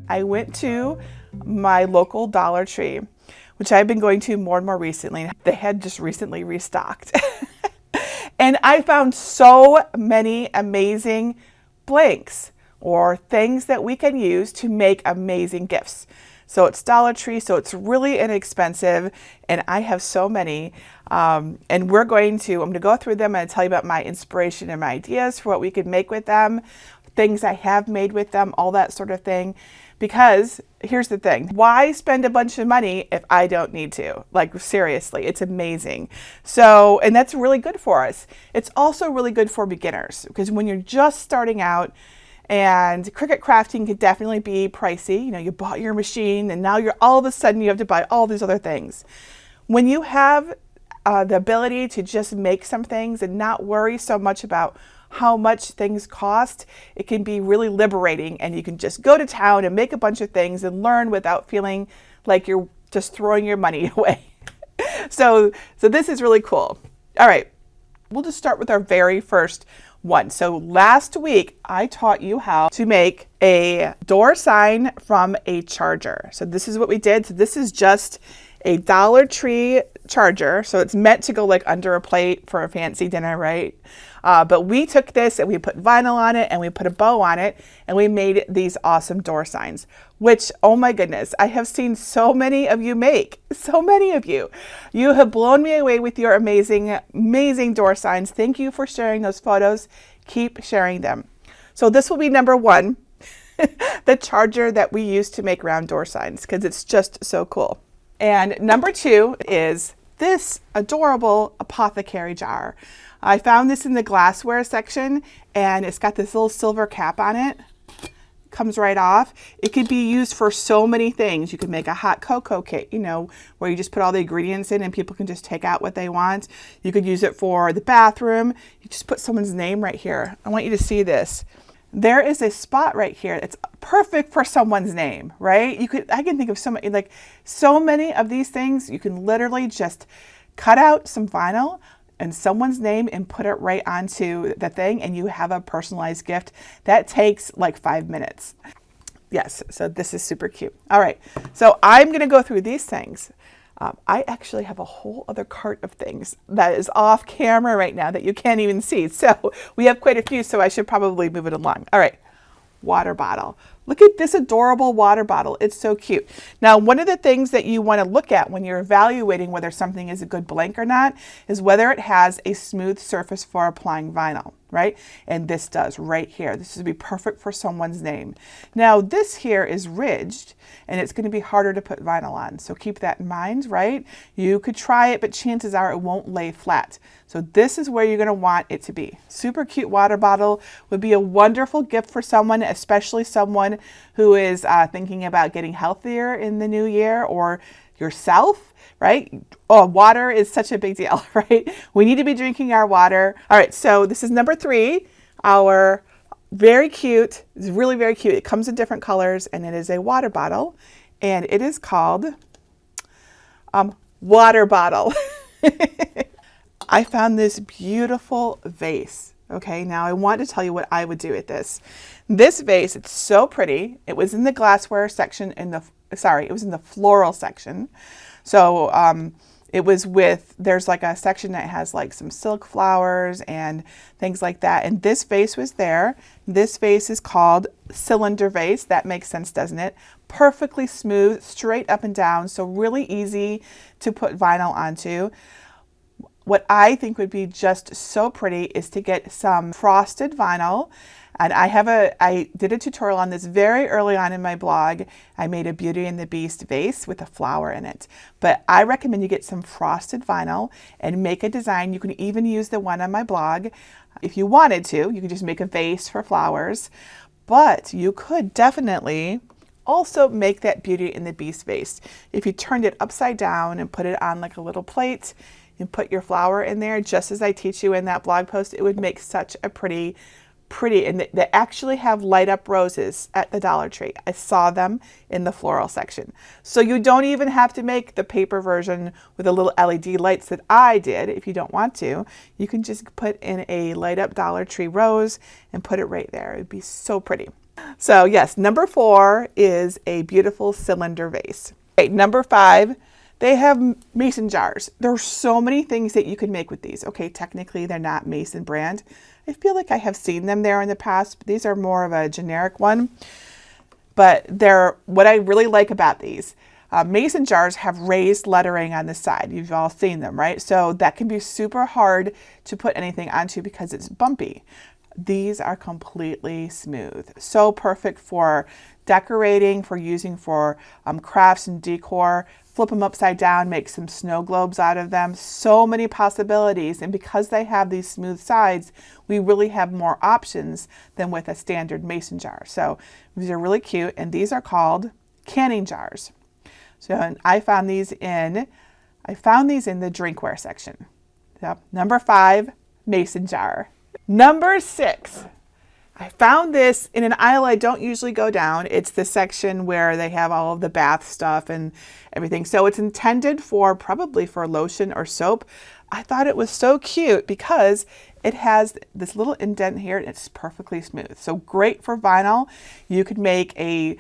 I went to my local Dollar Tree, which I've been going to more and more recently. They had just recently restocked. And I found so many amazing blanks or things that we can use to make amazing gifts. So it's Dollar Tree, so it's really inexpensive, and I have so many. And I'm going to go through them and tell you about my inspiration and my ideas for what we could make with them, things I have made with them, all that sort of thing. Because here's the thing, why spend a bunch of money if I don't need to? Like, seriously, it's amazing. So, and that's really good for us. It's also really good for beginners, because when you're just starting out, and Cricut crafting could definitely be pricey. You know, you bought your machine and now all of a sudden you have to buy all these other things. When you have the ability to just make some things and not worry so much about how much things cost, it can be really liberating, and you can just go to town and make a bunch of things and learn without feeling like you're just throwing your money away. So this is really cool. All right, we'll just start with our very first one. So last week I taught you how to make a door sign from a charger. So this is what we did. So this is just a Dollar Tree charger. So it's meant to go like under a plate for a fancy dinner, right? But we took this and we put vinyl on it and we put a bow on it and we made these awesome door signs, which, oh my goodness, I have seen so many of you make. So many of you. You have blown me away with your amazing, amazing door signs. Thank you for sharing those photos. Keep sharing them. So this will be number one, the charger that we use to make round door signs, because it's just so cool. And number two is this adorable Apothecary Jar. I found this in the glassware section, and it's got this little silver cap on it. Comes right off. It could be used for so many things. You could make a hot cocoa cake, you know, where you just put all the ingredients in and people can just take out what they want. You could use it for the bathroom. You just put someone's name right here. I want you to see this. There is a spot right here. It's perfect for someone's name, right? I can think of so many of these things. You can literally just cut out some vinyl and someone's name and put it right onto the thing, and you have a personalized gift that takes like 5 minutes. Yes, so this is super cute. All right, so I'm gonna go through these things. I actually have a whole other cart of things that is off camera right now that you can't even see. So we have quite a few, so I should probably move it along. All right, water bottle. Look at this adorable water bottle. It's so cute. Now, one of the things that you want to look at when you're evaluating whether something is a good blank or not is whether it has a smooth surface for applying vinyl, right? And this does right here. This would be perfect for someone's name. Now, this here is ridged, and it's going to be harder to put vinyl on. So keep that in mind, right? You could try it, but chances are it won't lay flat. So this is where you're going to want it to be. Super cute water bottle would be a wonderful gift for someone, especially someone who is thinking about getting healthier in the new year, or yourself, right? Oh, water is such a big deal, right? We need to be drinking our water. All right, so this is number three, our very cute, it's really very cute. It comes in different colors, and it is a water bottle, and it is called water bottle. I found this beautiful vase. Okay, now I want to tell you what I would do with this. This vase, it's so pretty. It was in the glassware section it was in the floral section. So there's like a section that has like some silk flowers and things like that. And this vase was there. This vase is called cylinder vase. That makes sense, doesn't it? Perfectly smooth, straight up and down. So really easy to put vinyl onto. What I think would be just so pretty is to get some frosted vinyl. And I did a tutorial on this very early on in my blog. I made a Beauty and the Beast vase with a flower in it. But I recommend you get some frosted vinyl and make a design. You can even use the one on my blog. If you wanted to, you could just make a vase for flowers. But you could definitely also make that Beauty and the Beast vase. If you turned it upside down and put it on like a little plate and put your flower in there, just as I teach you in that blog post, it would make such a pretty, and they actually have light up roses at the Dollar Tree. I saw them in the floral section. So you don't even have to make the paper version with the little LED lights that I did. If you don't want to, you can just put in a light up Dollar Tree rose and put it right there. It'd be so pretty. So yes, number 4 is a beautiful cylinder vase. Okay, number 5, they have mason jars. There are so many things that you can make with these. Okay, technically they're not Mason brand. I feel like I have seen them there in the past, but these are more of a generic one. But they're, what I really like about these, mason jars have raised lettering on the side. You've all seen them, right? So that can be super hard to put anything onto because it's bumpy. These are completely smooth. So perfect for decorating, for using for crafts and decor. Flip them upside down, make some snow globes out of them. So many possibilities. And because they have these smooth sides, we really have more options than with a standard mason jar. So these are really cute. And these are called canning jars. So and I found these in the drinkware section. Yep. Number 5, mason jar. Number 6, I found this in an aisle I don't usually go down. It's the section where they have all of the bath stuff and everything. So it's intended for probably for lotion or soap. I thought it was so cute because it has this little indent here and it's perfectly smooth. So great for vinyl. You could make a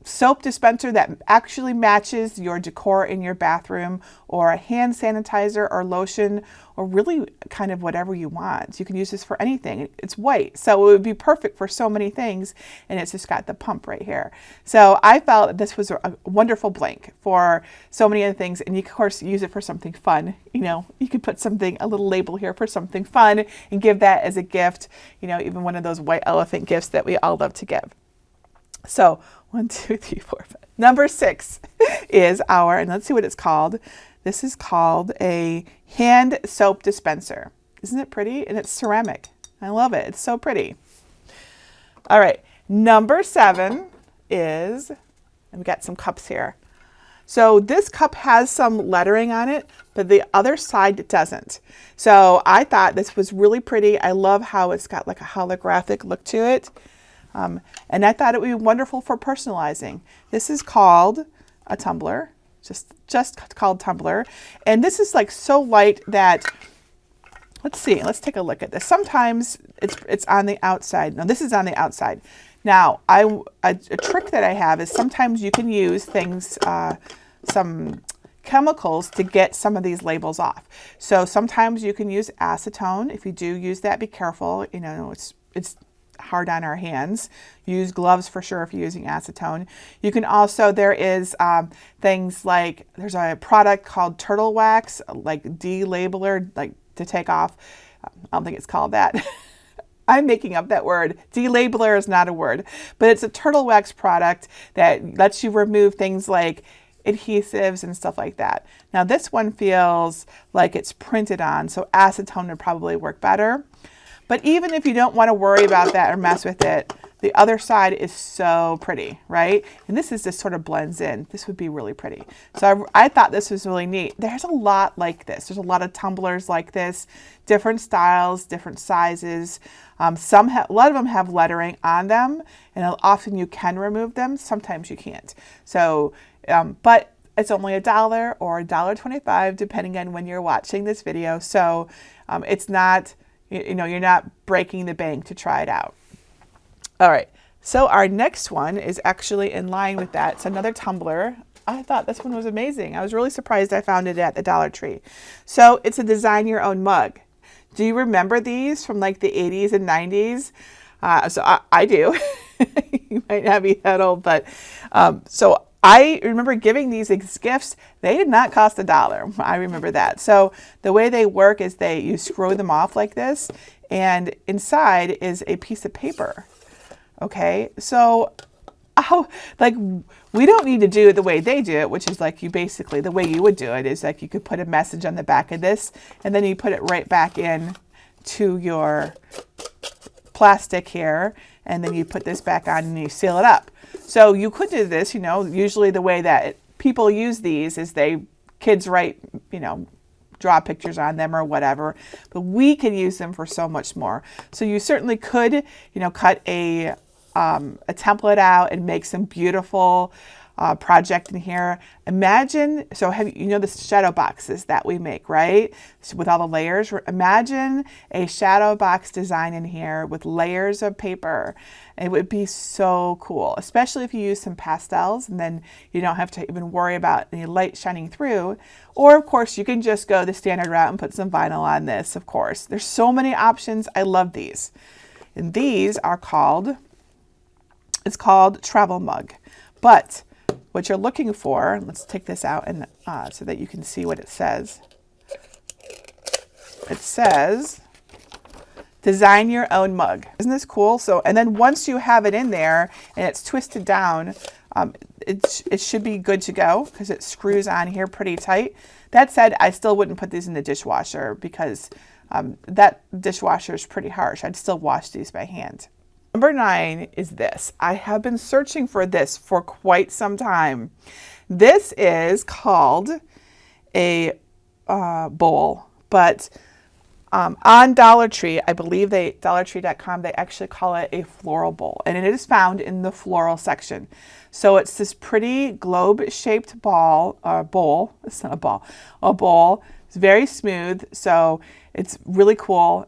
soap dispenser that actually matches your decor in your bathroom, or a hand sanitizer or lotion, or really kind of whatever you want. You can use this for anything. It's white, so it would be perfect for so many things, and it's just got the pump right here. So I felt that this was a wonderful blank for so many other things, and you of course use it for something fun. You know, you could put something, a little label here for something fun and give that as a gift, you know, even one of those white elephant gifts that we all love to give. So 1, 2, 3, 4, 5. Number 6 is our, and let's see what it's called. This is called a hand soap dispenser. Isn't it pretty? And it's ceramic. I love it. It's so pretty. All right. Number 7 is, and we got some cups here. So this cup has some lettering on it, but the other side doesn't. So I thought this was really pretty. I love how it's got like a holographic look to it. And I thought it would be wonderful for personalizing. This is called a tumbler, just called Tumbler. And this is like so light that, let's see, let's take a look at this. Sometimes it's on the outside. No, this is on the outside. Now, a trick that I have is sometimes you can use things, some chemicals to get some of these labels off. So sometimes you can use acetone. If you do use that, be careful. You know, it's hard on our hands. Use gloves for sure if you're using acetone. You can also, there is things like, there's a product called turtle wax, like delabeler, like to take off. I don't think it's called that. I'm making up that word. Delabeler is not a word, but it's a turtle wax product that lets you remove things like adhesives and stuff like that. Now this one feels like it's printed on, so acetone would probably work better. But even if you don't want to worry about that or mess with it, the other side is so pretty, right? And this is just sort of blends in. This would be really pretty. So I thought this was really neat. There's a lot like this. There's a lot of tumblers like this, different styles, different sizes. A lot of them have lettering on them, and often you can remove them. Sometimes you can't. So, but it's only $1 or $1.25 depending on when you're watching this video. So it's not, you know, you're not breaking the bank to try it out. All right, so our next one is actually in line with that. It's another tumbler. I thought this one was amazing. I was really surprised I found it at the Dollar Tree. So it's a design your own mug. Do you remember these from like the 80s and 90s? So I do. You might not be that old, but so I remember giving these as gifts. They did not cost $1. I remember that. So the way they work is you screw them off like this, and inside is a piece of paper. Okay, so like we don't need to do it the way they do it, which is like basically the way you would do it is like you could put a message on the back of this, and then you put it right back in to your plastic here, and then you put this back on and you seal it up. So you could do this, you know, usually the way that people use these is kids write, you know, draw pictures on them or whatever, but we can use them for so much more. So you certainly could, you know, cut a template out and make some beautiful project in here. Imagine, so you know the shadow boxes that we make, right? So with all the layers, imagine a shadow box design in here with layers of paper. It would be so cool, especially if you use some pastels, and then you don't have to even worry about any light shining through. Or of course you can just go the standard route and put some vinyl on this, of course. There's so many options. I love these. And these are called, it's called travel mug. But what you're looking for, let's take this out and so that you can see what it says. It says, design your own mug. Isn't this cool? So, and then once you have it in there and it's twisted down, it should be good to go because it screws on here pretty tight. That said, I still wouldn't put these in the dishwasher because that dishwasher is pretty harsh. I'd still wash these by hand. Number 9 is this. I have been searching for this for quite some time. This is called a bowl, but on Dollar Tree, I believe DollarTree.com, they actually call it a floral bowl, and it is found in the floral section. So it's this pretty globe-shaped bowl. It's not a ball, a bowl. It's very smooth, so it's really cool.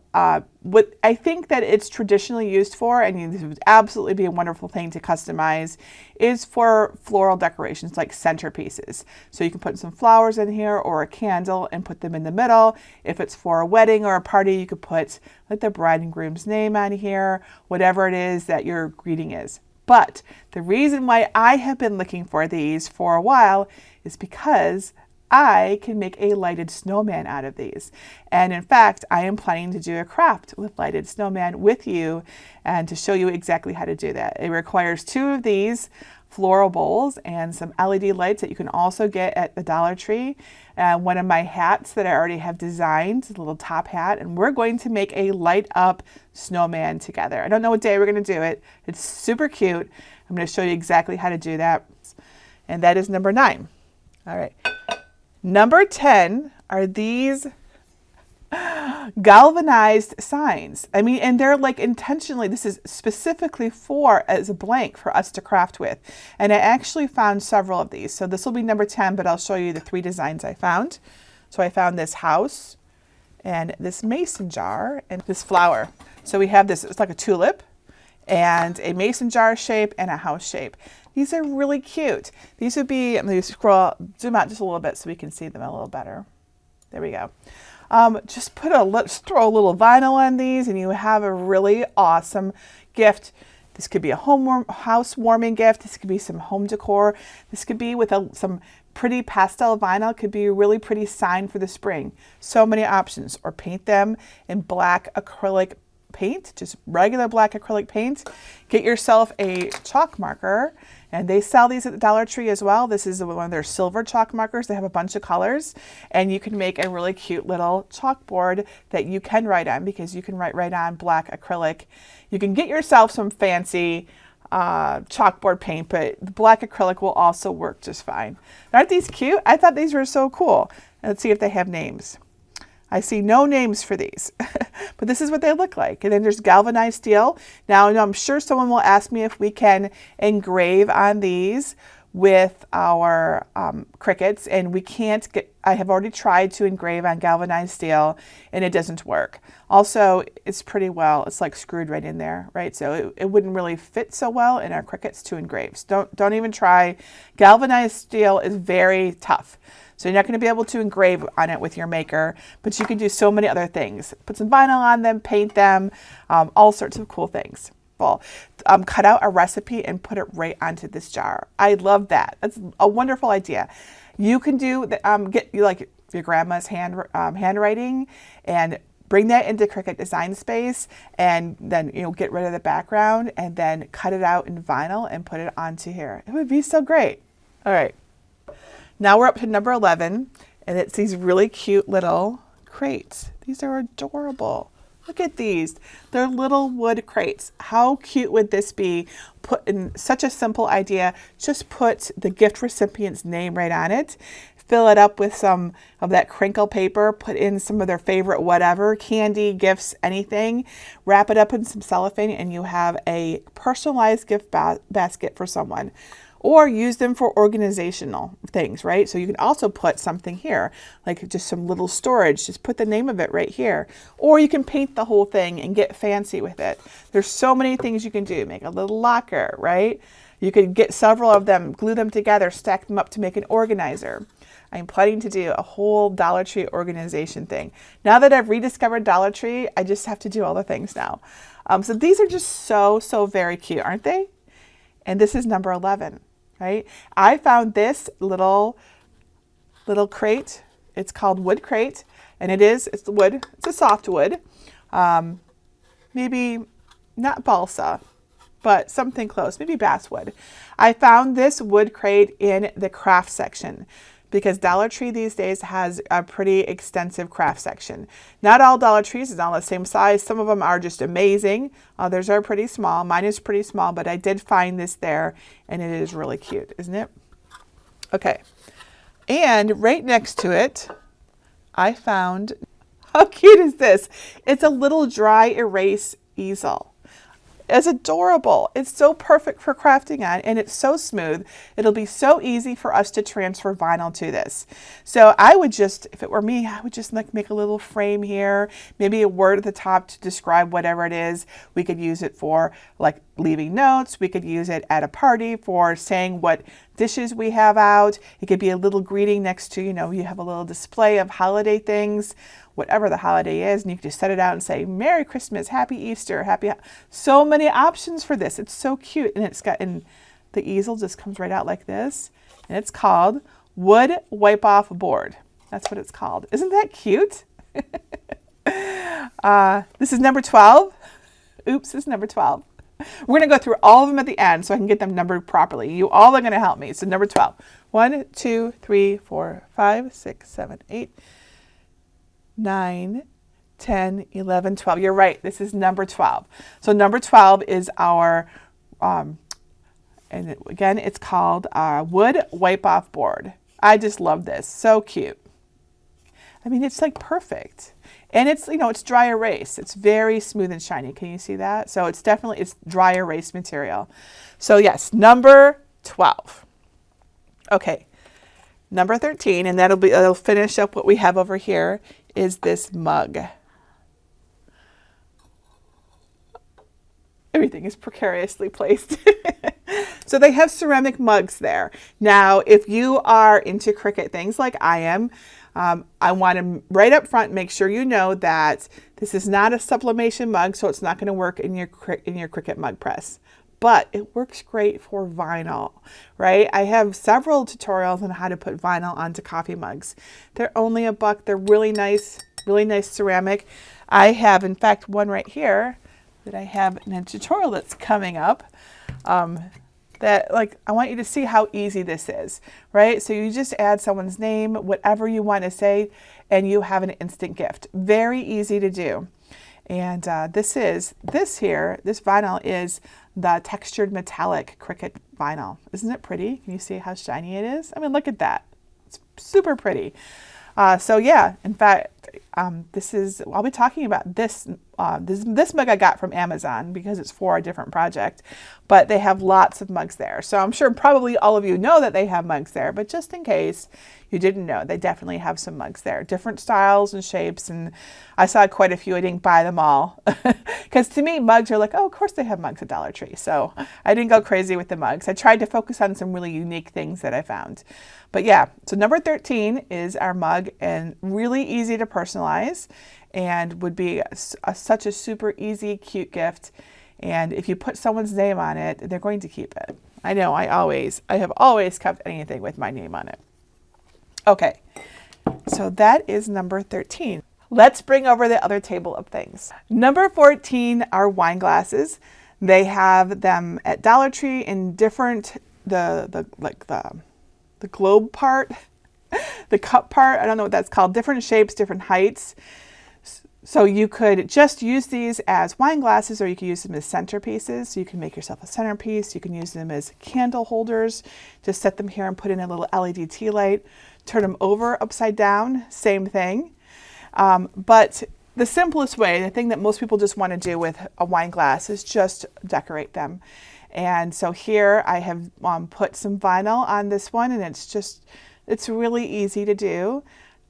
What I think that it's traditionally used for, and this would absolutely be a wonderful thing to customize, is for floral decorations like centerpieces. So you can put some flowers in here or a candle and put them in the middle. If it's for a wedding or a party, you could put like the bride and groom's name on here, whatever it is that your greeting is. But the reason why I have been looking for these for a while is because I can make a lighted snowman out of these. And in fact, I am planning to do a craft with lighted snowman with you and to show you exactly how to do that. It requires 2 of these floral bowls and some LED lights that you can also get at the Dollar Tree. One of my hats that I already have designed, a little top hat, and we're going to make a light up snowman together. I don't know what day we're going to do it. It's super cute. I'm going to show you exactly how to do that. And that is number 9. All right. Number 10 are these galvanized signs. I mean, and they're like intentionally, this is specifically for as a blank for us to craft with. And I actually found several of these. So this will be number 10, but I'll show you the 3 designs I found. So I found this house and this mason jar and this flower. So we have this, it's like a tulip and a mason jar shape and a house shape. These are really cute. These would be, I'm going to zoom out just a little bit so we can see them a little better. There we go. Just throw a little vinyl on these and you have a really awesome gift. This could be a housewarming gift. This could be some home decor. This could be with some pretty pastel vinyl. It could be a really pretty sign for the spring. So many options. Or paint them in black acrylic paint, just regular black acrylic paint. Get yourself a chalk marker, and they sell these at the Dollar Tree as well. This is one of their silver chalk markers. They have a bunch of colors, and you can make a really cute little chalkboard that you can write on because you can write right on black acrylic. You can get yourself some fancy chalkboard paint, but the black acrylic will also work just fine. Aren't these cute? I thought these were so cool. Let's see if they have names. I see no names for these, but this is what they look like. And then there's galvanized steel. Now, I'm sure someone will ask me if we can engrave on these with our Cricuts, and we can't get, I have already tried to engrave on galvanized steel and it doesn't work. Also, it's pretty well, it's like screwed right in there, right? So it wouldn't really fit so well in our Cricuts to engrave. So don't even try. Galvanized steel is very tough. So you're not going to be able to engrave on it with your maker, but you can do so many other things. Put some vinyl on them, paint them, all sorts of cool things. Cut out a recipe and put it right onto this jar. I love that. That's a wonderful idea. You can do get like your grandma's handwriting and bring that into Cricut Design Space, and then get rid of the background and then cut it out in vinyl and put it onto here. It would be so great. All right. Now we're up to number 11, and it's these really cute little crates. These are adorable. Look at these. They're little wood crates. How cute would this be? Put in such a simple idea. Just put the gift recipient's name right on it. Fill it up with some of that crinkle paper. Put in some of their favorite whatever, candy, gifts, anything. Wrap it up in some cellophane, and you have a personalized gift basket for someone. or use them for organizational things, right? So you can also put something here, like just some little storage, just put the name of it right here. Or you can paint the whole thing and get fancy with it. There's so many things you can do. Make a little locker, right? You could get several of them, glue them together, stack them up to make an organizer. I'm planning to do a whole Dollar Tree organization thing. Now that I've rediscovered Dollar Tree, I just have to do all the things now. So these are just so very cute, aren't they? And this is number 11, right? I found this little crate. It's called wood crate, and it's wood. It's a soft wood. Maybe not balsa, but something close, maybe basswood. I found this wood crate in the craft section, because Dollar Tree these days has a pretty extensive craft section. Not all Dollar Trees is all the same size. Some of them are just amazing. Others are pretty small. Mine is pretty small, but I did find this there, and it is really cute, isn't it? Okay. And right next to it, I found, how cute is this? It's a little dry erase easel. It's adorable. It's so perfect for crafting on, and it's so smooth. It'll be so easy for us to transfer vinyl to this. So I would just, if it were me, I would just like make a little frame here, maybe a word at the top to describe whatever it is. We could use it for like leaving notes. We could use it at a party for saying what dishes we have out. It could be a little greeting next to, you have a little display of holiday things, whatever the holiday is, and you can just set it out and say, Merry Christmas, Happy Easter, so many options for this. It's so cute. And the easel just comes right out like this. And it's called Wood Wipe Off Board. That's what it's called. Isn't that cute? This is number 12. Oops, this is number 12. We're going to go through all of them at the end so I can get them numbered properly. You all are going to help me. So number 12. 1, 2, 3, 4, 5, 6, 7, 8, 9, 10, 11, 12. You're right. This is number 12. So number 12 is our, again, it's called Wood Wipe Off Board. I just love this. So cute. I mean, it's like perfect. And it's, it's dry erase. It's very smooth and shiny. Can you see that? So it's dry erase material. So yes, number 12. Okay. Number 13, and that'll finish up what we have over here, is this mug. Everything is precariously placed. So they have ceramic mugs there. Now, if you are into Cricut things like I am, I want to right up front make sure you know that this is not a sublimation mug, so it's not going to work in your Cricut mug press. But it works great for vinyl, right? I have several tutorials on how to put vinyl onto coffee mugs. They're only $1. They're really nice ceramic. I have, in fact, one right here that I have in a tutorial that's coming up. I want you to see how easy this is, right? So you just add someone's name, whatever you want to say, and you have an instant gift. Very easy to do. And this vinyl is the textured metallic Cricut vinyl. Isn't it pretty? Can you see how shiny it is? I mean, look at that. It's super pretty. So yeah, in fact, I'll be talking about this mug I got from Amazon because it's for a different project, but they have lots of mugs there. So I'm sure probably all of you know that they have mugs there, but just in case you didn't know, they definitely have some mugs there, different styles and shapes. And I saw quite a few. I didn't buy them all because to me, mugs are like, oh, of course they have mugs at Dollar Tree. So I didn't go crazy with the mugs. I tried to focus on some really unique things that I found. But yeah, so number 13 is our mug, and really easy to personalize and would be such a super easy, cute gift. And if you put someone's name on it, they're going to keep it. I know, I have always kept anything with my name on it. Okay, so that is number 13. Let's bring over the other table of things. Number 14 are wine glasses. They have them at Dollar Tree in different, the globe part, the cup part, I don't know what that's called, different shapes, different heights. So you could just use these as wine glasses, or you could use them as centerpieces. So you can make yourself a centerpiece. You can use them as candle holders. Just set them here and put in a little LED tea light. Turn them over upside down, same thing. But the simplest way, the thing that most people just want to do with a wine glass, is just decorate them. And so here I have put some vinyl on this one, and it's really easy to do.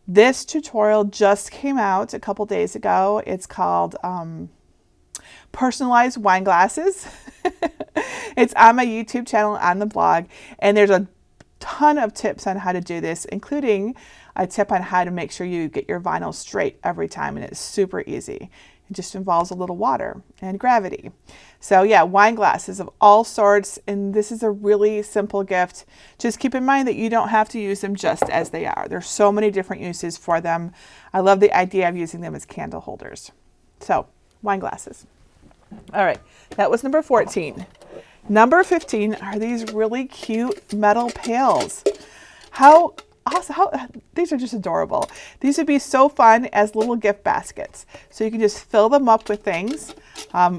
This tutorial just came out a couple days ago. It's called Personalized Wine Glasses. It's on my YouTube channel, on the blog, and there's a ton of tips on how to do this, including a tip on how to make sure you get your vinyl straight every time, and it's super easy. It just involves a little water and gravity. So yeah, wine glasses of all sorts, and this is a really simple gift. Just keep in mind that you don't have to use them just as they are. There's so many different uses for them. I love the idea of using them as candle holders. So, wine glasses. All right, that was number 14. Number 15 are these really cute metal pails. How awesome, these are just adorable. These would be so fun as little gift baskets. So you can just fill them up with things,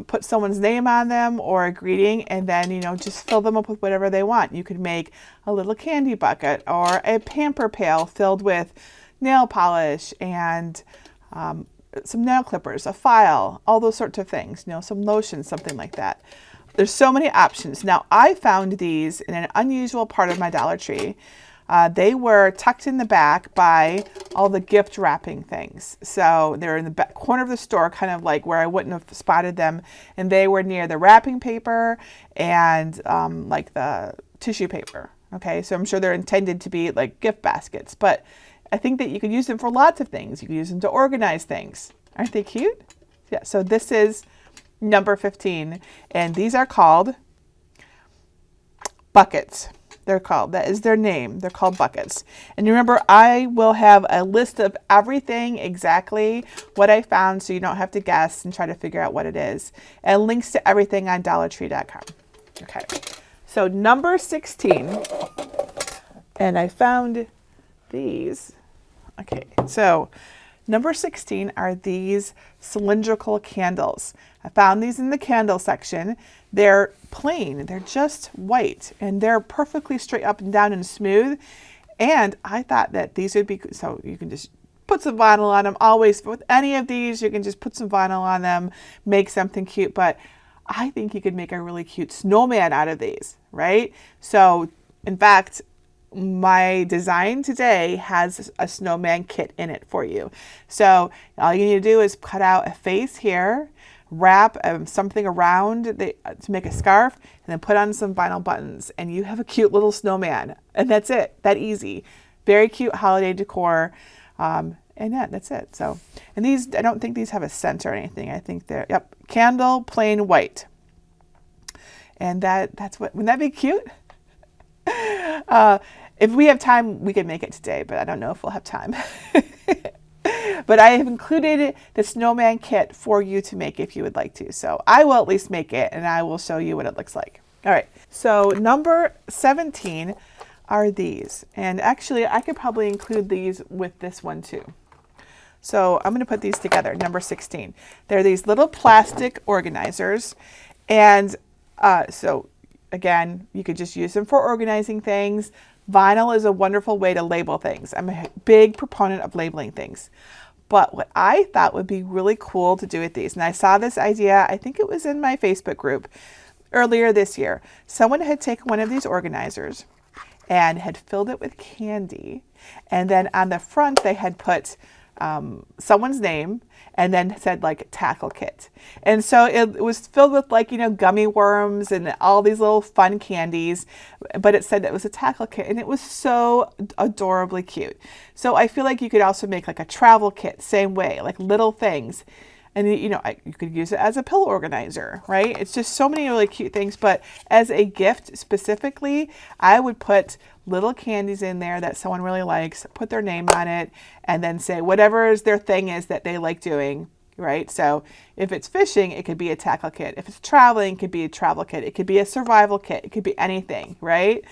put someone's name on them or a greeting, and then, you know, just fill them up with whatever they want. You could make a little candy bucket or a pamper pail filled with nail polish and some nail clippers, a file, all those sorts of things, you know, some lotion, something like that. There's so many options. Now, I found these in an unusual part of my Dollar Tree. They were tucked in the back by all the gift wrapping things. So they're in the back corner of the store, kind of like where I wouldn't have spotted them. And they were near the wrapping paper and like the tissue paper. Okay, so I'm sure they're intended to be like gift baskets. But I think that you could use them for lots of things. You could use them to organize things. Aren't they cute? Yeah, so this is number 15. And these are called buckets. That is their name. They're called buckets. And remember, I will have a list of everything, exactly what I found, so you don't have to guess and try to figure out what it is. And links to everything on dollartree.com. Okay, so number 16, and I found these. Okay, so number 16 are these cylindrical candles. I found these in the candle section. They're plain, they're just white, and they're perfectly straight up and down and smooth. And I thought that these would be, so you can just put some vinyl on them. Always, with any of these, you can just put some vinyl on them, make something cute. But I think you could make a really cute snowman out of these, right? So, in fact, my design today has a snowman kit in it for you. So all you need to do is cut out a face here, wrap something around to make a scarf, and then put on some vinyl buttons, and you have a cute little snowman. And that's it. That easy. Very cute holiday decor. And yeah, that's it. So, and these, I don't think these have a scent or anything. I think they're, yep, candle, plain white. And that's what, wouldn't that be cute? If we have time, we could make it today, but I don't know if we'll have time. But I have included the snowman kit for you to make if you would like to. So I will at least make it, and I will show you what it looks like. All right, so number 17 are these. And actually, I could probably include these with this one too. So I'm going to put these together, number 16. They're these little plastic organizers. And so again, you could just use them for organizing things. Vinyl is a wonderful way to label things. I'm a big proponent of labeling things. But what I thought would be really cool to do with these, and I saw this idea, I think it was in my Facebook group earlier this year. Someone had taken one of these organizers and had filled it with candy. And then on the front, they had put someone's name and then said like tackle kit. And so it was filled with like, you know, gummy worms and all these little fun candies, but it said it was a tackle kit, and it was so adorably cute. So I feel like you could also make like a travel kit, same way, like little things. And you know, you could use it as a pillow organizer, right? It's just so many really cute things. But as a gift specifically, I would put little candies in there that someone really likes, put their name on it, and then say whatever is their thing is that they like doing, right? So if it's fishing, it could be a tackle kit. If it's traveling, it could be a travel kit. It could be a survival kit. It could be anything, right?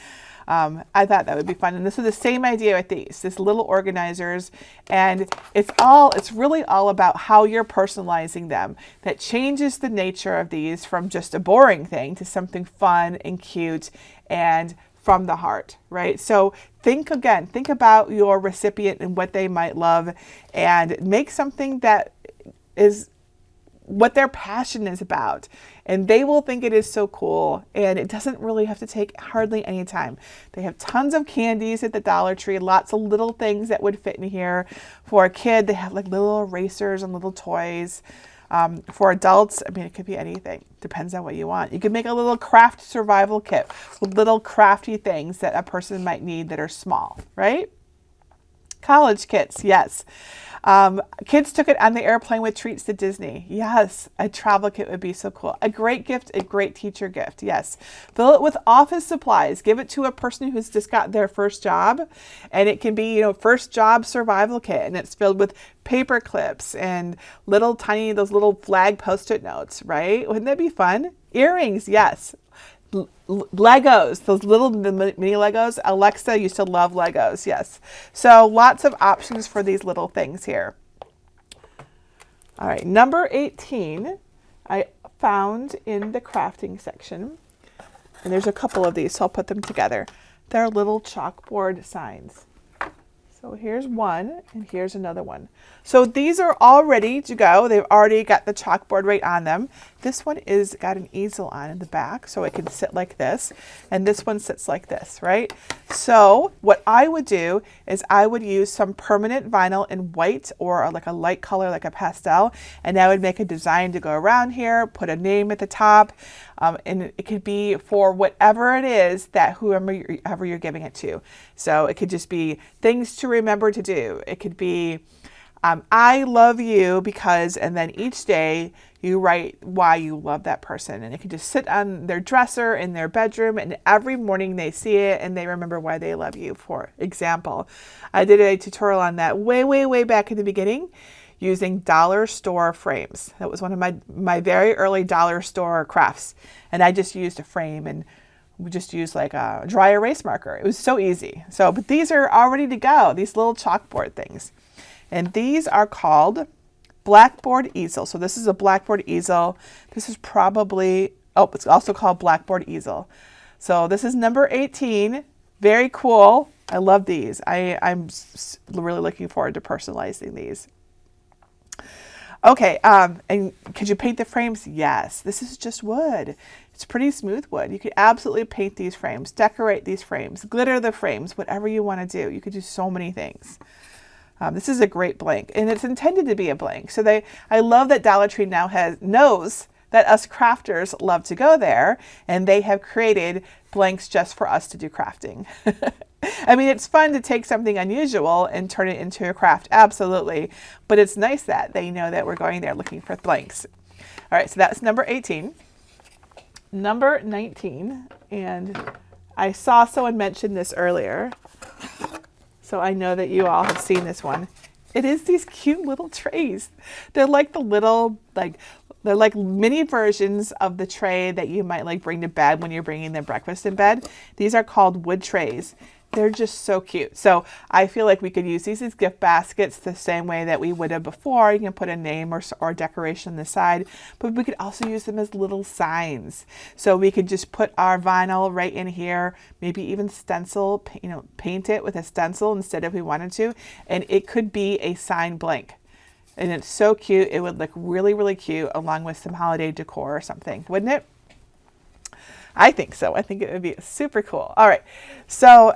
I thought that would be fun. And this is the same idea with these little organizers. And it's really all about how you're personalizing them. That changes the nature of these from just a boring thing to something fun and cute and from the heart, right? So think about your recipient and what they might love, and make something that is what their passion is about. And they will think it is so cool. And it doesn't really have to take hardly any time. They have tons of candies at the Dollar Tree, lots of little things that would fit in here. For a kid, they have like little erasers and little toys. For adults, I mean, it could be anything. Depends on what you want. You can make a little craft survival kit with little crafty things that a person might need that are small, right? College kits, yes. Kids took it on the airplane with treats to Disney. Yes, a travel kit would be so cool. A great gift, a great teacher gift, yes. Fill it with office supplies. Give it to a person who's just got their first job. And it can be, first job survival kit. And it's filled with paper clips and little tiny, those little flag Post-it notes, right? Wouldn't that be fun? Earrings, yes. Legos, those little mini Legos. Alexa used to love Legos, yes. So lots of options for these little things here. All right, number 18, I found in the crafting section. And there's a couple of these, so I'll put them together. They're little chalkboard signs. So here's one, and here's another one. So these are all ready to go. They've already got the chalkboard right on them. This one is got an easel on in the back, so it can sit like this. And this one sits like this, right? So what I would do is I would use some permanent vinyl in white or like a light color, like a pastel. And I would make a design to go around here, put a name at the top. And it could be for whatever it is that whoever you're giving it to. So it could just be things to remember to do. It could be, I love you because, and then each day you write why you love that person. And it could just sit on their dresser in their bedroom, and every morning they see it and they remember why they love you. For example, I did a tutorial on that way back in the beginning, using dollar store frames. That was one of my very early dollar store crafts. And I just used a frame, and we just used like a dry erase marker. It was so easy. But these are all ready to go, these little chalkboard things. And these are called blackboard easel. So this is a blackboard easel. This is probably, it's also called blackboard easel. So this is number 18. Very cool. I love these. I'm really looking forward to personalizing these. Okay, and could you paint the frames? Yes, this is just wood. It's pretty smooth wood. You could absolutely paint these frames, decorate these frames, glitter the frames, whatever you want to do. You could do so many things. This is a great blank, and it's intended to be a blank. So I love that Dollar Tree now knows that us crafters love to go there, and they have created blanks just for us to do crafting. I mean, it's fun to take something unusual and turn it into a craft, absolutely. But it's nice that they know that we're going there looking for blanks. All right, so that's number 18. Number 19, and I saw someone mention this earlier, so I know that you all have seen this one. It is these cute little trays. They're like the little, they're like mini versions of the tray that you might bring to bed when you're bringing the breakfast in bed. These are called wood trays. They're just so cute. So I feel like we could use these as gift baskets the same way that we would have before. You can put a name or decoration on the side, but we could also use them as little signs. So we could just put our vinyl right in here, maybe even stencil, paint it with a stencil instead if we wanted to, and it could be a sign blank. And it's so cute. It would look really, really cute along with some holiday decor or something, wouldn't it? I think so. I think it would be super cool. All right. So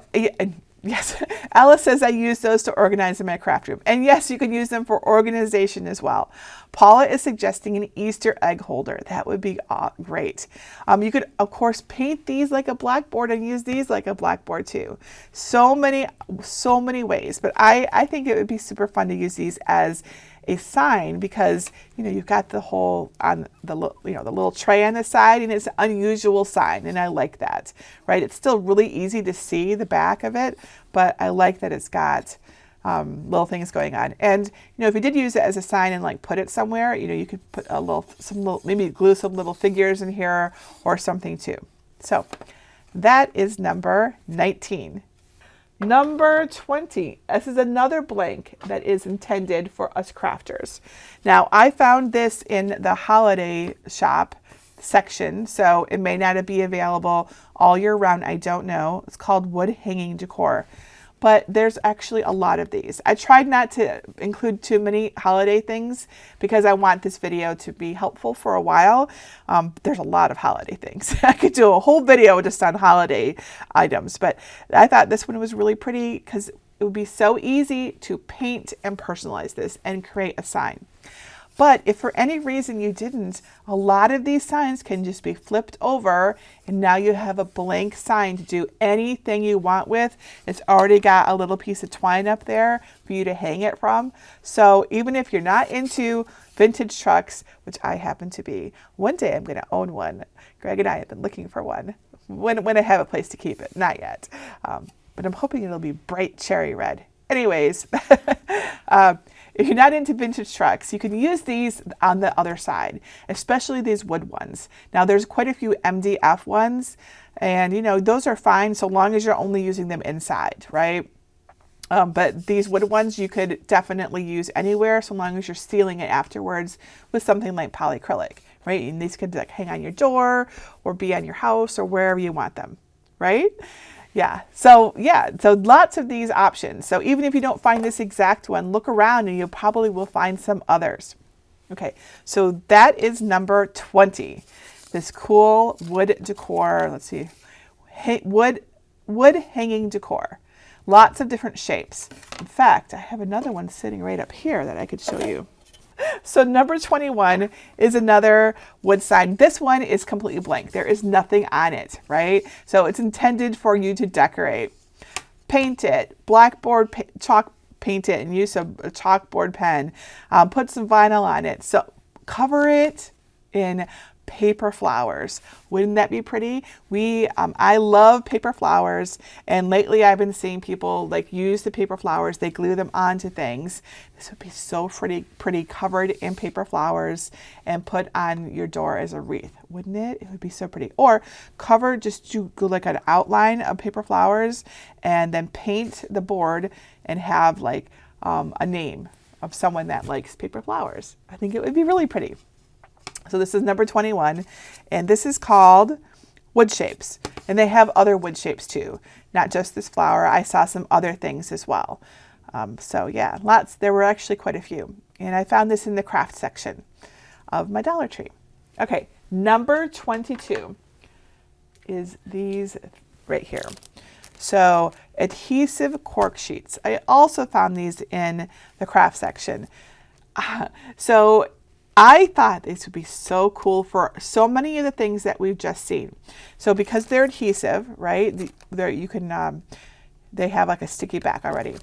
yes, Alice says I use those to organize in my craft room. And yes, you can use them for organization as well. Paula is suggesting an Easter egg holder. That would be great. You could, of course, paint these like a blackboard and use these like a blackboard too. So many ways. But I think it would be super fun to use these as a sign because you've got the whole on the the little tray on the side, and it's an unusual sign, and I like that, right? It's still really easy to see the back of it, but I like that it's got little things going on. And if you did use it as a sign and put it somewhere, you could put maybe glue some little figures in here or something too. So that is number 19. Number 20, this is another blank that is intended for us crafters. Now, I found this in the holiday shop section, so it may not be available all year round. I don't know. It's called wood hanging decor. but there's actually a lot of these. I tried not to include too many holiday things because I want this video to be helpful for a while. There's a lot of holiday things. I could do a whole video just on holiday items, but I thought this one was really pretty because it would be so easy to paint and personalize this and create a sign. But if for any reason you didn't, a lot of these signs can just be flipped over and now you have a blank sign to do anything you want with. It's already got a little piece of twine up there for you to hang it from. So even if you're not into vintage trucks, which I happen to be, one day I'm going to own one. Greg and I have been looking for one when I have a place to keep it. Not yet. But I'm hoping it'll be bright cherry red. Anyways, if you're not into vintage trucks, you can use these on the other side, especially these wood ones. Now there's quite a few MDF ones, and you know, those are fine so long as you're only using them inside, right? But these wood ones you could definitely use anywhere so long as you're sealing it afterwards with something like polyacrylic, right? And these could like hang on your door or be on your house or wherever you want them, right? So lots of these options. So even if you don't find this exact one, look around and you probably will find some others. Okay, so that is number 20. This cool wood decor, let's see, wood hanging decor. Lots of different shapes. In fact, I have another one sitting right up here that I could show you. So number 21 is another wood sign. This one is completely blank. There is nothing on it, right? So it's intended for you to decorate. Paint it, blackboard chalk paint it and use a chalkboard pen. Put some vinyl on it. So cover it in paper flowers. Wouldn't that be pretty? I love paper flowers, and lately I've been seeing people like use the paper flowers. They glue them onto things. This would be so pretty covered in paper flowers and put on your door as a wreath, wouldn't it? It would be so pretty. Or cover, just do like an outline of paper flowers and then paint the board and have like a name of someone that likes paper flowers. I think it would be really pretty. So this is number 21, and this is called wood shapes. And they have other wood shapes too, not just this flower. I saw some other things as well. So yeah, lots. There were actually quite a few. And I found this in the craft section of my Dollar Tree. Okay, number 22 is these right here. So adhesive cork sheets. I also found these in the craft section. So I thought this would be so cool for so many of the things that we've just seen. So because they're adhesive, right, you can, they have like a sticky back already.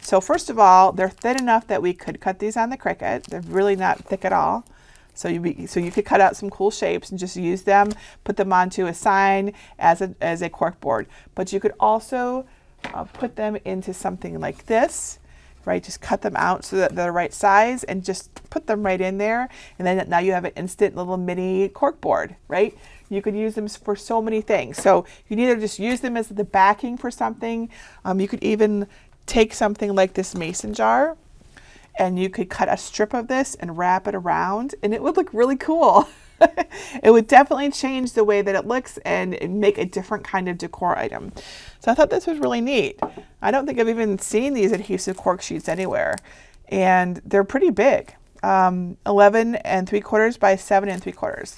So first of all, they're thin enough that we could cut these on the Cricut. They're really not thick at all. So you could cut out some cool shapes and just use them, put them onto a sign as a cork board. But you could also put them into something like this. Right, just cut them out so that they're the right size and just put them right in there. And then now you have an instant little mini cork board, right? You could use them for so many things. So you can either just use them as the backing for something. You could even take something like this mason jar and you could cut a strip of this and wrap it around and it would look really cool. It would definitely change the way that it looks and make a different kind of decor item. So I thought this was really neat. I don't think I've even seen these adhesive cork sheets anywhere. And they're pretty big. 11 3/4 by 7 3/4.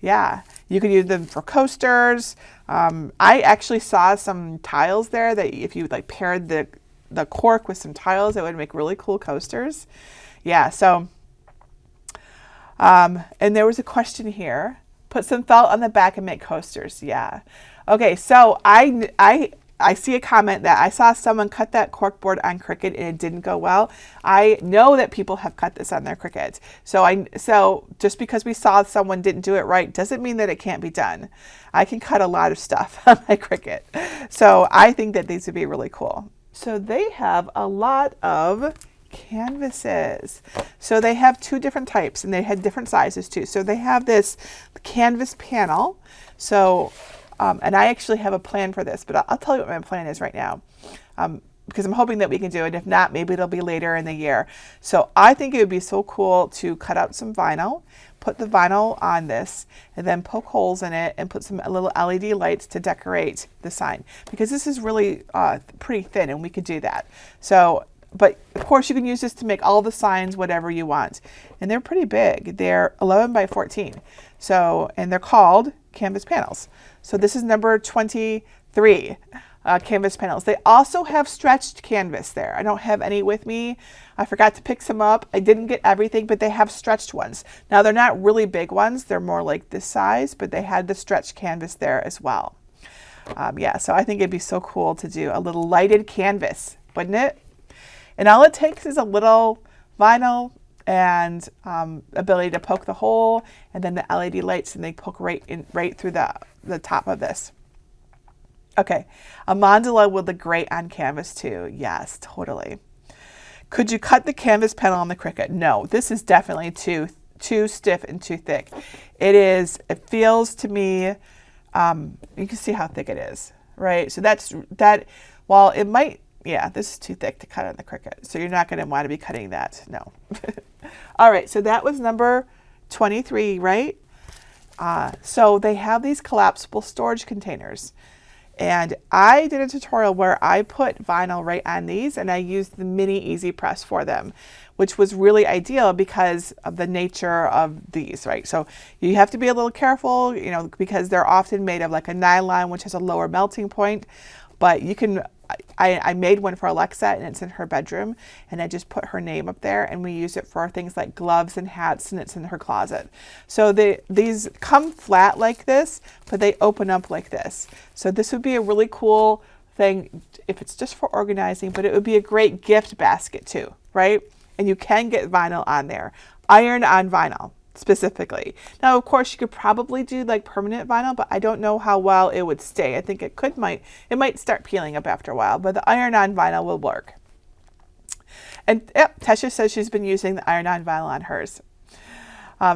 Yeah, you could use them for coasters. I actually saw some tiles there that if you like paired the cork with some tiles, it would make really cool coasters. Yeah, so and there was a question here. Put some felt on the back and make coasters. Yeah. Okay, so I see a comment that I saw someone cut that cork board on Cricut and it didn't go well. I know that people have cut this on their Cricut. So just because we saw someone didn't do it right doesn't mean that it can't be done. I can cut a lot of stuff on my Cricut. So I think that these would be really cool. So they have a lot of canvases. So they have two different types and they had different sizes too. So they have this canvas panel. So, and I actually have a plan for this, but I'll tell you what my plan is right now. because I'm hoping that we can do it. If not, maybe it'll be later in the year. So I think it would be so cool to cut out some vinyl, put the vinyl on this, and then poke holes in it and put some little LED lights to decorate the sign, because this is really pretty thin and we could do that. So, but of course you can use this to make all the signs whatever you want. And they're pretty big. They're 11 by 14. So, and they're called canvas panels. So this is number 23. Canvas panels. They also have stretched canvas there. I don't have any with me. I forgot to pick some up. I didn't get everything, but they have stretched ones. Now they're not really big ones. They're more like this size, but they had the stretched canvas there as well. Yeah, so I think it'd be so cool to do a little lighted canvas, wouldn't it? And all it takes is a little vinyl and ability to poke the hole, and then the LED lights, and they poke right through the top of this. Okay, a mandala would look great on canvas too. Yes, totally. Could you cut the canvas panel on the Cricut? No, this is definitely too stiff and too thick. It feels to me, you can see how thick it is, right? So while it might, yeah, this is too thick to cut on the Cricut. So you're not going to want to be cutting that, no. All right, so that was number 23, right? So they have these collapsible storage containers. And I did a tutorial where I put vinyl right on these, and I used the mini easy press for them, which was really ideal because of the nature of these, right? So you have to be a little careful, you know, because they're often made of like a nylon, which has a lower melting point, but you can, I made one for Alexa, and it's in her bedroom, and I just put her name up there, and we use it for things like gloves and hats, and it's in her closet. So these come flat like this, but they open up like this. So this would be a really cool thing if it's just for organizing, but it would be a great gift basket too, right? And you can get vinyl on there, iron on vinyl specifically. Now, of course, you could probably do like permanent vinyl, but I don't know how well it would stay. I think it might start peeling up after a while, but the iron-on vinyl will work. And yep, Tesha says she's been using the iron-on vinyl on hers.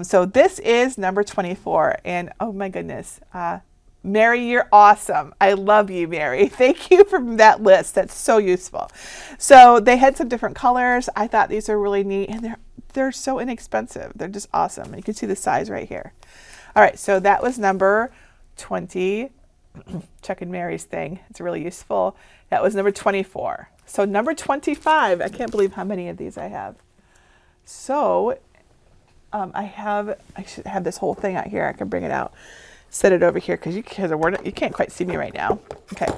So this is number 24, and oh my goodness, Mary, you're awesome. I love you, Mary. Thank you for that list. That's so useful. So they had some different colors. I thought these are really neat, and they're so inexpensive. They're just awesome. You can see the size right here. All right, so that was number 20. Checking Mary's thing. It's really useful. That was number 24. So number 25, I can't believe how many of these I have. So I should have this whole thing out here. I can bring it out. Set it over here because you can't quite see me right now. Okay.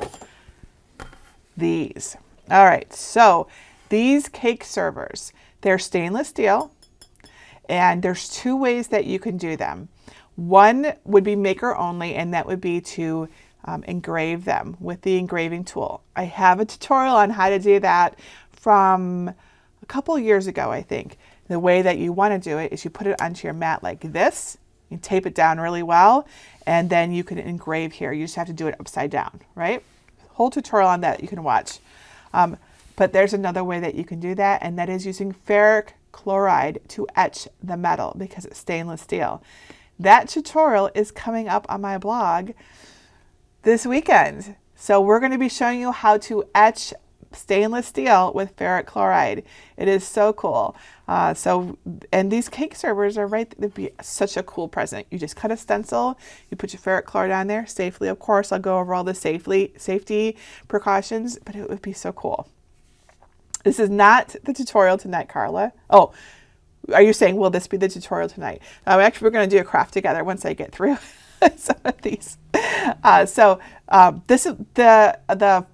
These. All right, so these cake servers, they're stainless steel, and there's two ways that you can do them. One would be maker only, and that would be to engrave them with the engraving tool. I have a tutorial on how to do that from a couple years ago, I think. The way that you want to do it is you put it onto your mat like this, you tape it down really well, and then you can engrave here. You just have to do it upside down, right? Whole tutorial on that you can watch. But there's another way that you can do that, and that is using ferric chloride to etch the metal because it's stainless steel. That tutorial is coming up on my blog this weekend. So we're going to be showing you how to etch stainless steel with ferric chloride. It is so cool. And these cake servers are right, they'd be such a cool present. You just cut a stencil, you put your ferric chloride on there safely. Of course, I'll go over all the safety precautions, but it would be so cool. This is not the tutorial tonight, Carla. Oh, are you saying, will this be the tutorial tonight? Actually, we're going to do a craft together once I get through some of these. This is the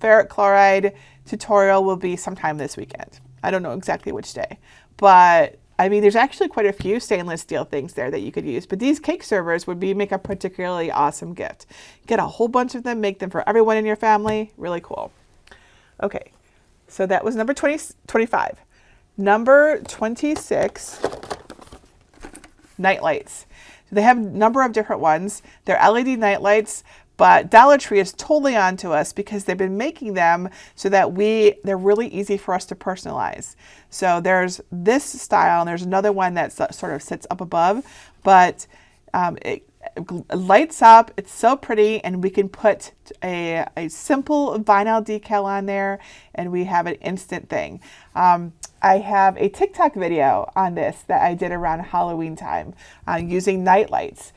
ferric chloride tutorial will be sometime this weekend. I don't know exactly which day, but I mean, there's actually quite a few stainless steel things there that you could use, but these cake servers would make a particularly awesome gift. Get a whole bunch of them, make them for everyone in your family. Really cool. Okay, so that was number 25. Number 26, night lights. So they have a number of different ones. They're LED night lights, but Dollar Tree is totally onto us because they've been making them so that they're really easy for us to personalize. So there's this style, and there's another one that sort of sits up above, but lights up. It's so pretty, and we can put a simple vinyl decal on there, and we have an instant thing. I have a TikTok video on this that I did around Halloween time using night lights.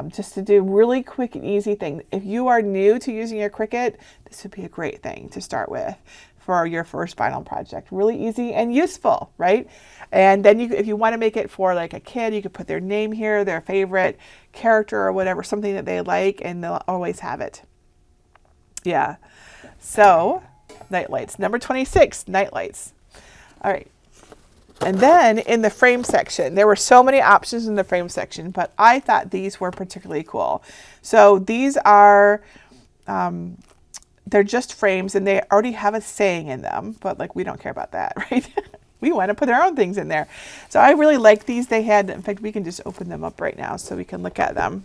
Just to do really quick and easy thing. If you are new to using your Cricut, this would be a great thing to start with for your first vinyl project. Really easy and useful, right? And then if you want to make it for like a kid, you could put their name here, their favorite character or whatever, something that they like, and they'll always have it. Yeah. So, night lights. Number 26, night lights. All right. And then in the frame section, there were so many options in the frame section, but I thought these were particularly cool. So these are, they're just frames, and they already have a saying in them, but like we don't care about that, right? We want to put our own things in there. So I really like these. They had, in fact, we can just open them up right now so we can look at them.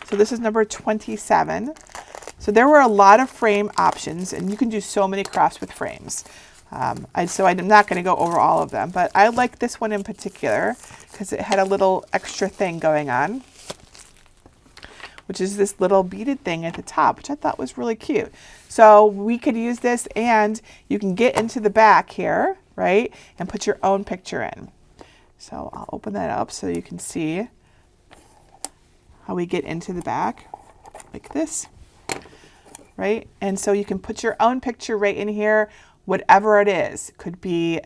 So this is number 27. So there were a lot of frame options, and you can do so many crafts with frames. So I'm not going to go over all of them, but I like this one in particular because it had a little extra thing going on, which is this little beaded thing at the top, which I thought was really cute. So we could use this, and you can get into the back here, right, and put your own picture in. So I'll open that up so you can see how we get into the back like this, right? And so you can put your own picture right in here. Whatever it is, could be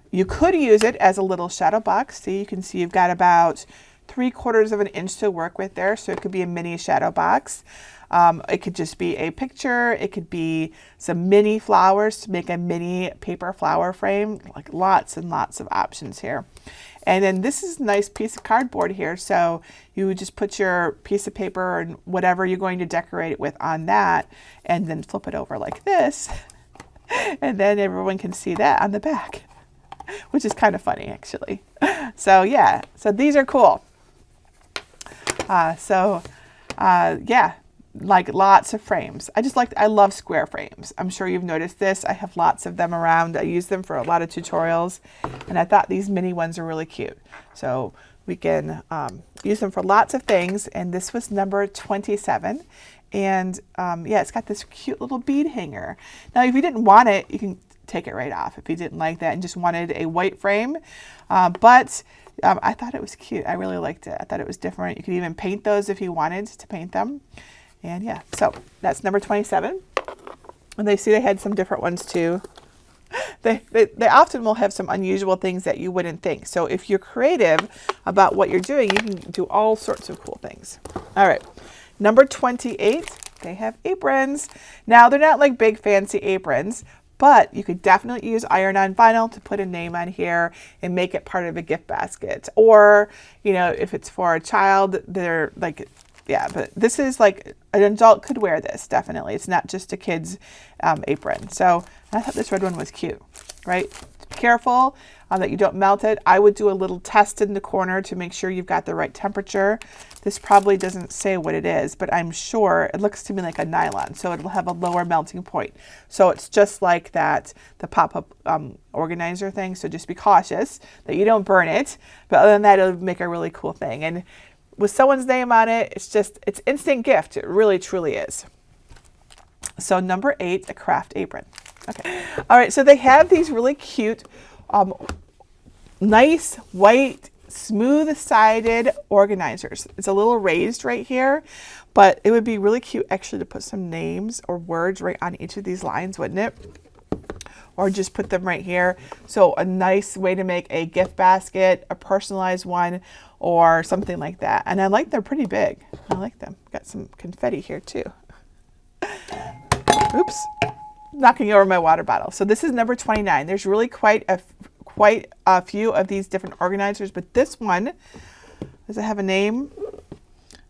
you could use it as a little shadow box. See, you can see you've got about 3/4 of an inch to work with there. So it could be a mini shadow box. It could just be a picture. It could be some mini flowers to make a mini paper flower frame, like lots and lots of options here. And then this is a nice piece of cardboard here. So you would just put your piece of paper and whatever you're going to decorate it with on that, and then flip it over like this. And then everyone can see that on the back, which is kind of funny actually. So yeah, so these are cool. Yeah, like lots of frames. I love square frames. I'm sure you've noticed this. I have lots of them around. I use them for a lot of tutorials, and I thought these mini ones are really cute. So we can use them for lots of things, and this was number 27. And yeah, it's got this cute little bead hanger. Now, if you didn't want it, you can take it right off if you didn't like that and just wanted a white frame. But I thought it was cute. I really liked it. I thought it was different. You could even paint those if you wanted to paint them. And yeah, so that's number 27. And they had some different ones too. They often will have some unusual things that you wouldn't think. So if you're creative about what you're doing, you can do all sorts of cool things. All right. Number 28, they have aprons. Now, they're not like big fancy aprons, but you could definitely use iron-on vinyl to put a name on here and make it part of a gift basket. Or, you know, if it's for a child, they're like, yeah, but this is like an adult could wear this, definitely. It's not just a kid's apron. So I thought this red one was cute, right? Be careful that you don't melt it. I would do a little test in the corner to make sure you've got the right temperature. This probably doesn't say what it is, but I'm sure it looks to me like a nylon, so it'll have a lower melting point. So it's just like that, the pop-up organizer thing. So just be cautious that you don't burn it. But other than that, it'll make a really cool thing. And with someone's name on it, it's instant gift. It really, truly is. So number 8, a craft apron. Okay. All right, so they have these really cute, nice, white, smooth-sided organizers. It's a little raised right here, but it would be really cute actually to put some names or words right on each of these lines, wouldn't it? Or just put them right here. So a nice way to make a gift basket, a personalized one, or something like that. And I like they're pretty big. I like them. Got some confetti here too. Oops, knocking over my water bottle. So this is number 29. There's really quite a few of these different organizers, but this one, does it have a name?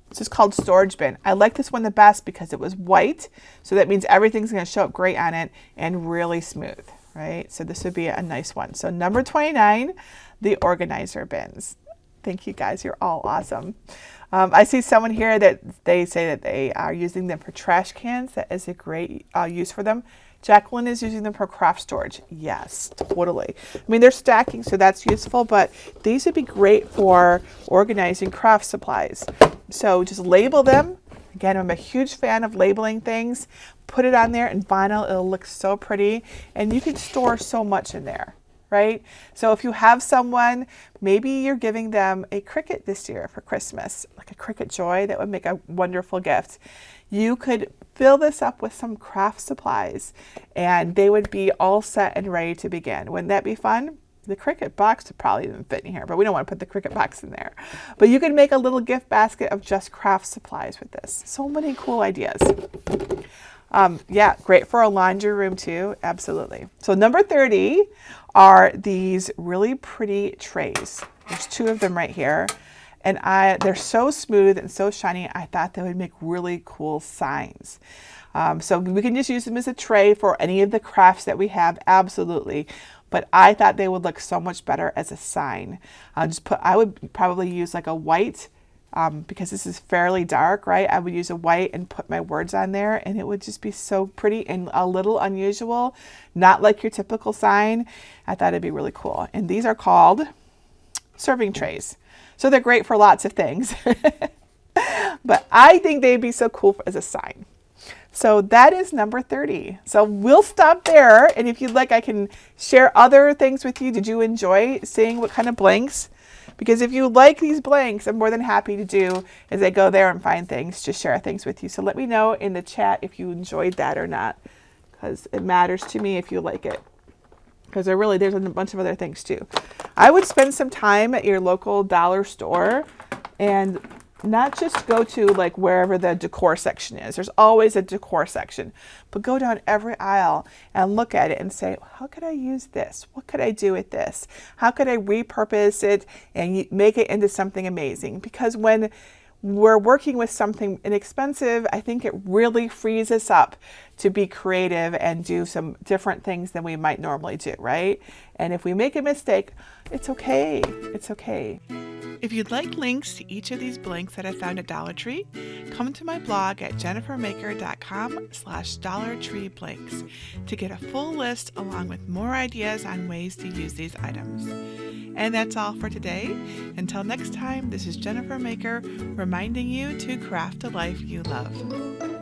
It's just called Storage Bin. I like this one the best because it was white, so that means everything's going to show up great on it and really smooth, right? So this would be a nice one. So number 29, the organizer bins. Thank you guys, you're all awesome. I see someone here that they say that they are using them for trash cans. That is a great use for them. Jacqueline is using them for craft storage. Yes, totally. I mean, they're stacking, so that's useful, but these would be great for organizing craft supplies. So just label them. Again, I'm a huge fan of labeling things. Put it on there in vinyl. It'll look so pretty, and you can store so much in there. Right? So if you have someone, maybe you're giving them a Cricut this year for Christmas, like a Cricut Joy, that would make a wonderful gift. You could fill this up with some craft supplies and they would be all set and ready to begin. Wouldn't that be fun? The Cricut box would probably even fit in here, but we don't want to put the Cricut box in there. But you can make a little gift basket of just craft supplies with this. So many cool ideas. Yeah, great for a laundry room too. Absolutely. So number 30 are these really pretty trays. There's 2 of them right here. And they're so smooth and so shiny, I thought they would make really cool signs. So we can just use them as a tray for any of the crafts that we have, absolutely. But I thought they would look so much better as a sign. I would probably use like a white, because this is fairly dark, right? I would use a white and put my words on there, and it would just be so pretty and a little unusual, not like your typical sign. I thought it'd be really cool. And these are called serving trays. So they're great for lots of things. But I think they'd be so cool as a sign. So that is number 30. So we'll stop there. And if you'd like, I can share other things with you. Did you enjoy seeing what kind of blanks? Because if you like these blanks, I'm more than happy to do, as I go there and find things, just share things with you. So let me know in the chat if you enjoyed that or not, because it matters to me if you like it. Because there's a bunch of other things too. I would spend some time at your local dollar store and not just go to like wherever the decor section is. There's always a decor section, but go down every aisle and look at it and say, how could I use this? What could I do with this? How could I repurpose it and make it into something amazing? Because when we're working with something inexpensive, I think it really frees us up to be creative and do some different things than we might normally do, right? And if we make a mistake, it's okay. It's okay. If you'd like links to each of these blanks that I found at Dollar Tree, come to my blog at jennifermaker.com/Dollar Tree blanks to get a full list along with more ideas on ways to use these items. And that's all for today. Until next time, this is Jennifer Maker reminding you to craft a life you love.